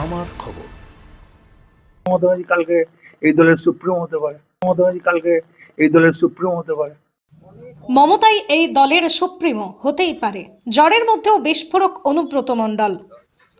আমার খবর। মমতা ব্যানার্জি কালকে এই দলের সুপ্রিমো হতে পারে। মমতা ব্যানার্জি কালকে এই দলের সুপ্রিমো হতে পারে। মমতাই এই দলের সুপ্রিমো হতেই পারে। জ্বরের মধ্যেও বিস্ফোরক অনুব্রত মণ্ডল।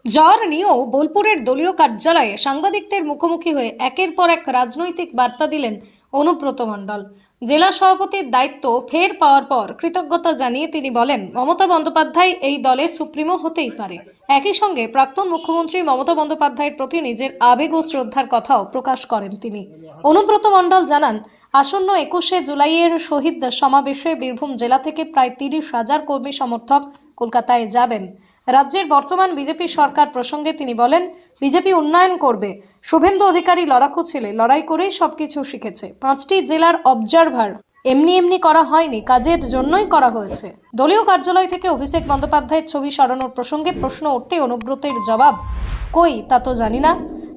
জ্বর নিয়েও বোলপুরের দলীয় কার্যালয়ে সাংবাদিকদের মুখোমুখি হয়ে একের পর এক রাজনৈতিক বার্তা দিলেন অনুব্রত মণ্ডল। জেলা সভাপতির দায়িত্ব ফের পাওয়ার পর কৃতজ্ঞতা জানিয়ে তিনি বলেন, মমতা বন্দ্যোপাধ্যায় এই দলের সুপ্রিমো হতেই পারে। একই সঙ্গে প্রাক্তন মুখ্যমন্ত্রী মমতা বন্দ্যোপাধ্যায়ের প্রতি নিজের আবেগ ও শ্রদ্ধার কথাও প্রকাশ করেন তিনি। অনুব্রত মণ্ডল জানান, আসন্ন 21শে জুলাইয়ের শহীদ সমাবেশে বীরভূম জেলা থেকে প্রায় 30,000 কর্মী সমর্থক কলকাতায় যাবেন। রাজ্যের বর্তমান বিজেপি সরকার প্রসঙ্গে তিনি বলেন, বিজেপি উন্নয়ন করবে। শুভেন্দু অধিকারী লড়াকু ছেলে, লড়াই করেই সবকিছু শিখেছে। 5টি জেলার অবজারভার এমনি করা হয়নি, কাজের জন্যই করা হয়েছে। দলীয় কার্যালয় থেকে অভিষেক বন্দ্যোপাধ্যায়ের ছবি সরানোর প্রসঙ্গে প্রশ্ন উঠতে অনুব্রতের জবাব, কই তা তো জানি না,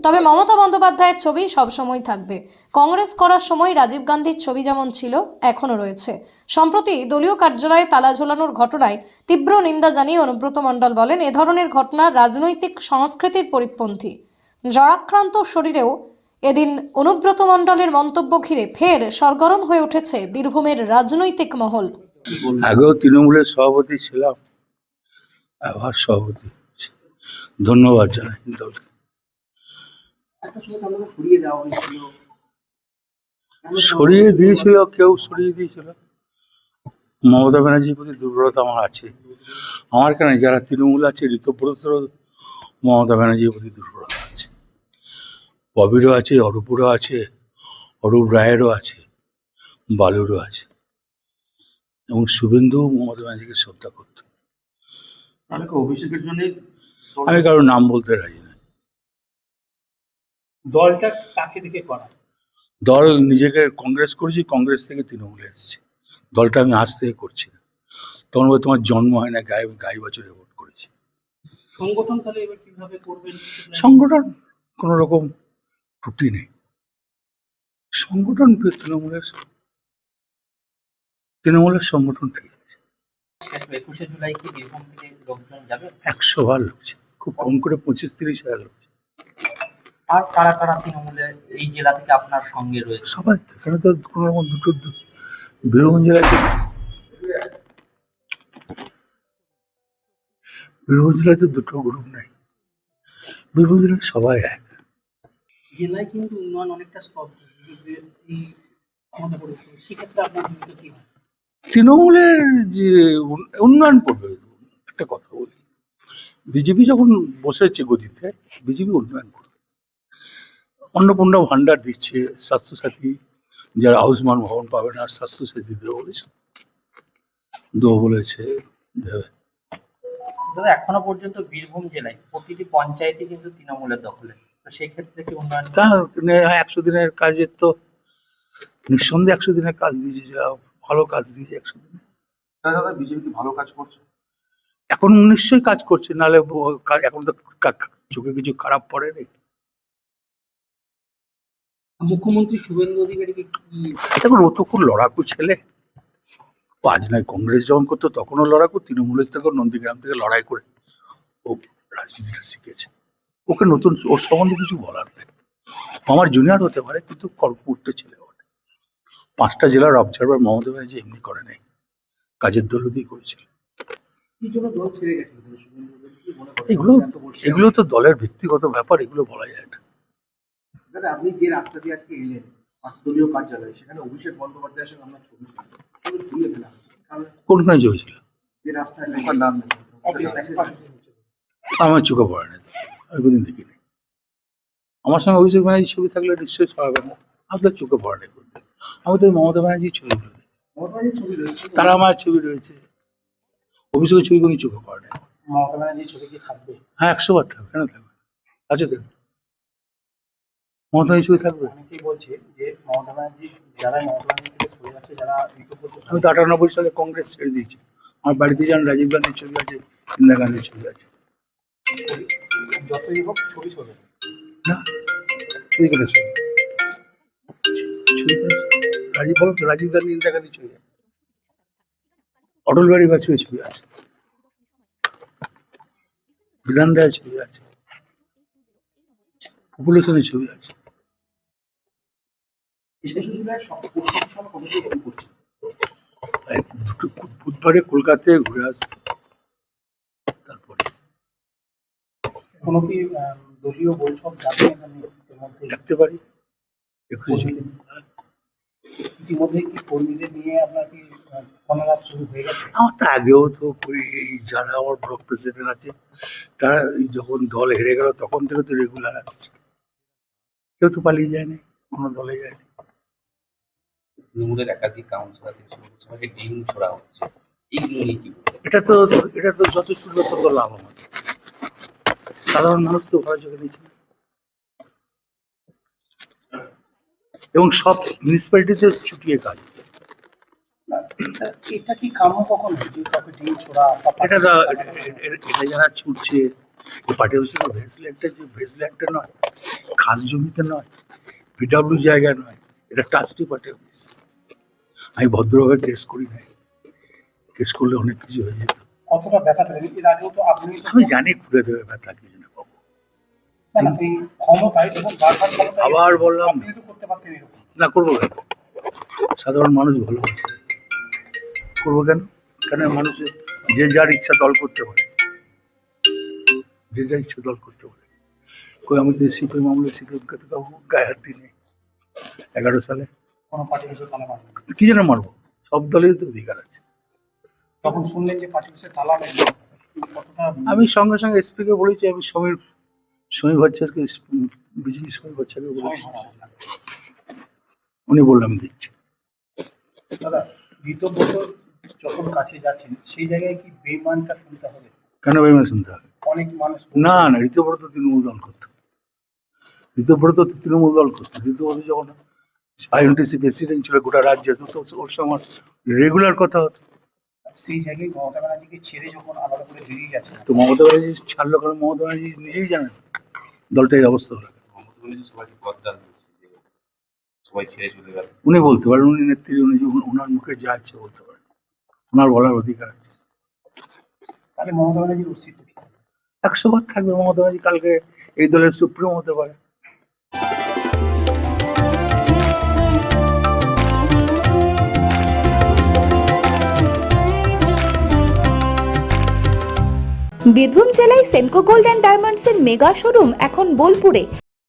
তবে মমতা বন্দ্যোপাধ্যায়ের ছবি সবসময় থাকবে। কংগ্রেস করার সময় রাজীব গান্ধীর ছবি যেমন ছিল এখনও রয়েছে। সম্প্রতি দলীয় কার্যালয়ে তালা ঝোলানোর ঘটনায় তীব্র নিন্দা জানিয়ে অনুব্রত মণ্ডল বলেন, এ ধরনের ঘটনা রাজনৈতিক সংস্কৃতির পরিপন্থী। জ্বরাক্রান্ত শরীরেও এদিন অনুব্রত মণ্ডলের মন্তব্য ঘিরে ফের সরগরম হয়ে উঠেছে বীরভূমের রাজনৈতিক মহল। আগেও তৃণমূলের সভাপতি ছিলাম, আবার সভাপতি। ধন্যবাদ জানাই দলকে। সরিয়ে দিয়েছিল, কেউ সরিয়ে দিয়েছিল। মমতা ব্যানার্জির প্রতি দুর্বলতা আমার আছে। আমার কেন, যারা তৃণমূল আছে ঋতব্রতরও মমতা ব্যানার্জির প্রতি দুর্বলতা আছে। ববিরও আছে, অরূপরও আছে, অরূপ রায়েরও আছে, বালুরও আছে। এবং শুভেন্দু মমতা ব্যানার্জিকে শ্রদ্ধা করত। অভিষেকের জন্য আমি কারোর নাম বলতে রাজি না। দলটা কাকে দেখে করা? দল নিজেকে কংগ্রেস করেছি, কংগ্রেস থেকে তৃণমূলে এসেছি। দলটা আমি আজ থেকে করছি না। তখন বলে তোমার জন্ম হয় না, গাই বছরে ভোট করেছি। সংগঠন তাহলে এবার কিভাবে করবেন? সংগঠন কোন রকম ত্রুটি নেই। সংগঠন তৃণমূলের সংগঠন ঠিক আছে। 21শে জুলাই কি বীরভূম থেকে লোকজন যাবে? 100 বার লোকছে, খুব কম করে 25-30 হাজার লোকছে। আর কারা কারা তৃণমূলের এই জেলা থেকে আপনার সঙ্গে রয়েছে? সবাই তো, এখানে তো কোন রকম বীরভূম জেলায় তো দুটো গ্রুপ নেই। বীরভূম জেলায় সবাই এক। জেলায় কিন্তু উন্নয়ন অনেকটা স্তব্ধ, সেক্ষেত্রে আপনার ভূমিকা কি হয়? তৃণমূলের যে উন্নয়ন করবে, একটা কথা বলি, বিজেপি যখন বসেছে গদিতে, বিজেপি উন্নয়ন করবে। অন্নপূর্ণা ভান্ডার দিচ্ছে, স্বাস্থ্যসাথী যারা আয়ুষ্মান ভবন পাবে না, স্বাস্থ্যসাথী দেবো বলেছে দেবে। এখনো পর্যন্ত বীরভূম জেলায় প্রতিটি পঞ্চায়েতে কিন্তু তৃণমূলের দখলে, তো সেই ক্ষেত্রে কি উন্নয়ন? 100 দিনের কাজের তো নিঃসন্দেহে 100 দিনের কাজ দিয়েছে, যারা ভালো কাজ দিয়েছে 100 দিনে। দাদা বিজেপি কি ভালো কাজ করছে? এখন নিশ্চয়ই কাজ করছে, নাহলে এখন তো চোখে কিছু খারাপ পড়েনি। মুখ্যমন্ত্রী শুভেন্দু অধিকারীকে কি? দেখুন, ও তো খুব লড়াকু ছেলে। ও আজ নয়, কংগ্রেস যখন করতো তখনও লড়াকু, তৃণমূলের থেকে নন্দীগ্রাম থেকে লড়াই করে ও রাজনীতিটা শিখেছে। ওকে নতুন, ওর সম্বন্ধে কিছু বলার নেই। আমার জুনিয়র হতে পারে, কিন্তু কর্পূর্ত ছেলে। 5টা জেলার অবজারভার মমতা ব্যানার্জি এমনি করে নেই, কাজের দৌলতেই করেছিল। এগুলো তো দলের ব্যক্তিগত ব্যাপার, এগুলো বলা যায় না। দাদা আপনি যে রাস্তা দিয়ে আজকে এলেন দলীয় কার্যালয়ে, সেখানে অভিষেক বন্দ্যোপাধ্যায়ের সঙ্গে আমরা ছবি সরিয়ে ফেলা, কোনখানে চলেছিল? যে রাস্তায় নাম আমার চোখে পড়ে না, আমি কোনদিন দেখিনি। আমার সঙ্গে অভিষেক ব্যানার্জির ছবি থাকলে নিশ্চয়ই সরাবে না, আপনার চোখে পড়ে না। আমি তো মমতা ব্যানার্জির ছবিগুলো দেখি, ছবি রয়েছে, তারা আমার ছবি রয়েছে, অভিষেকের ছবি কোনো চোখে পড়ে না। মমতা ব্যানার্জির ছবি কি থাকবে? হ্যাঁ, 100 বার থাকবে, কেন থাকবে? আছে তো, মমতা ব্যানার্জির ছবি থাকবে। অনেকেই বলছে যে মমতা ব্যানার্জি, যারা মমতা ব্যানার্জি থেকে সরে যাচ্ছে, যারা আমি তো 98 সালে কংগ্রেস ছেড়ে দিয়েছি। আমার বাড়িতে যেমন রাজীব গান্ধীর ছবি আছে, ইন্দিরা গান্ধীর ছবি আছে। যতই হোক ছবি সরে না, ছবি কেটে ছবি রাজীব, বলো তো, রাজীব গান্ধী ইন্দিরা গান্ধীর ছবি আছে, অটল বিহারী বাজপেয়ীর ছবি আছে, বিধান রায়ের ছবি আছে। পপুলেশনের ছবি আছে। একুশে জুলাই প্রস্তুতি সভা কবে থেকে শুরু করছে? বুধবারে কলকাতায় ঘুরে আসবো, তারপরে কোনো কি দলীয় বৈঠক যাবে এখানে এর মধ্যে? দেখতে পারি। 21 জুলাই। ইতিমধ্যে কি কর্মীদের নিয়ে আপনার কি ফোনালাপ শুরু হয়ে গেছে? আমার তো আগেও তো এই যারা আমার ব্লক প্রেসিডেন্ট আছে তারা এই যখন দল হেরে গেল তখন থেকে তো রেগুলার আসছে, কেউ তো পালিয়ে যায়নি, কোনো দলে যায়নি। তৃণমূলের একাধিক কাউন্সিলর থেকে শুরু করে সবাইকে ডিম ছোড়া হচ্ছে, এইগুলো নিয়ে কি বলবেন? এটা তো যত ছুটবে তত লাভ আমাদের, সাধারণ মানুষ তো ওখানে চোখে নিচ্ছে না। এবং সব মিউনিসিপ্যালিটিতে ছুটিয়ে কাজ। এটা কি কাম্য কখন যে কাউকে ডিম ছোড়া? এটা যারা ছুটছে পার্টি অফিসে তো ভেসল্যান্ডে নয়, খাস জমিতে নয়, পিডব্লিউ জায়গায় নয়, এটা ট্রাস্টি পার্টি অফিস। আমি ভদ্রভাবে কেস করি নাই, কেস করলে অনেক কিছু হয়ে যেত। কতটা ব্যথা পেলেন? এর আগেও তো আপনি আমি জানি ঘুরে দেবে ব্যথা কিছু না পাবো। এই ক্ষমতায় এবং বারবার ক্ষমতায় আবার বললাম আপনি তো করতে পারতেন এরকম। না, করবো কেন? সাধারণ মানুষ ভালোবাসে, করবো কেন? কেন মানুষের যে যার ইচ্ছা দল করতে পারে, যে যা ইচ্ছা দল করতে পারে। কই আমি তো সিপিএম আমলে সিপিএমকে তো কাউকে গায়ে হাত দিই 11 সালে। কোনো পার্টি অফিসে তালা মারবেন? কি জন্য মারবো? সব দলের তো অধিকার আছে। তখন শুনলেন যে পার্টি অফিসে তালা নেই, কতটা আমি সঙ্গে সঙ্গে এসপি কে বলেছি, আমি সমীর ভট্টাচার্যকে, বিজেপি সমীর ভট্টাচার্যকে বলেছি, উনি বললাম আমি দেখছি। দাদা ঋতব্রত যখন কাছে যাচ্ছেন সেই জায়গায় কি বেইমানটা শুনতে হবে? কেন বেইমান শুনতে হবে? অনেক মানুষ না, ঋতব্রত তৃণমূল দল করতো, ঋতব্রত যখন আইএনটিসি প্রেসিডেন্ট ছিল গোটা রাজ্যে, তো ওর সঙ্গে আমার রেগুলার কথা হতো। সেই জায়গায় মমতা ব্যানার্জিকে ছেড়ে যখন আলাদা করে বেরিয়ে যাচ্ছে, তো মমতা ব্যানার্জি ছাড়লো কারণ মমতা ব্যানার্জি নিজেই জানে তো দলটা এই অবস্থা হলো। মমতা ব্যানার্জি সবাইকে গদ্দার বলছে, যে সবাই ছেড়ে চলে গেল। উনি বলতে পারেন, উনি নেত্রী, উনি ওনার মুখে যা আছে বলতে পারেন, ওনার বলার অধিকার আছে। তাহলে মমতা ব্যানার্জির অস্তিত্ব কি? 100 বার থাকবে মমতা ব্যানার্জি, কালকে এই দলের সুপ্রিম হতে পারে। বীরভূম জেলায় সেনকো গোল্ড অ্যান্ড ডায়মন্ডসের মেগা শোরুম এখন বোলপুরে।